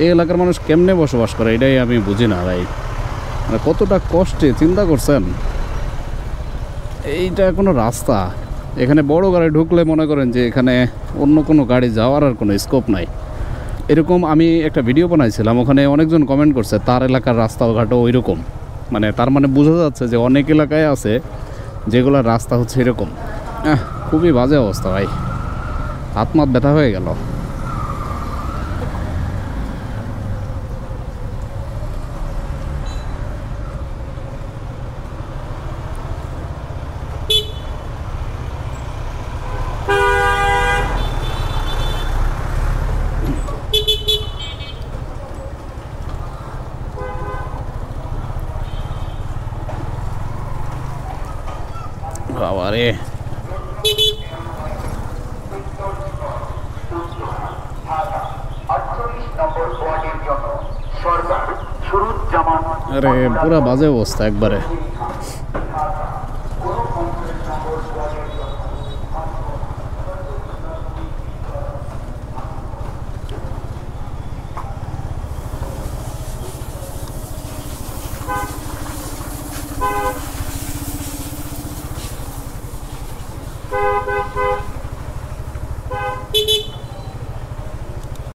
এই এলাকার মানুষ কেমনে বসবাস করে এটাই আমি বুঝি না ভাই। মানে কতটা কষ্টে, চিন্তা করছেন? এইটা কোনো রাস্তা? এখানে বড় গাড়ি ঢুকলে মনে করেন যে এখানে অন্য কোনো গাড়ি যাওয়ার আর কোনো স্কোপ নাই। এরকম আমি একটা ভিডিও বানাইছিলাম, ওখানে অনেকজন কমেন্ট করছে তার এলাকার রাস্তাঘাটও ওই রকম। মানে তার মানে বোঝা যাচ্ছে যে অনেক এলাকায় আছে যেগুলোর রাস্তা হচ্ছে এরকম। খুবই বাজে অবস্থা ভাই, হাত মাত ব্যথা হয়ে গেল। বাবারে, আরে পুরা বাজে অবস্থা একবারে।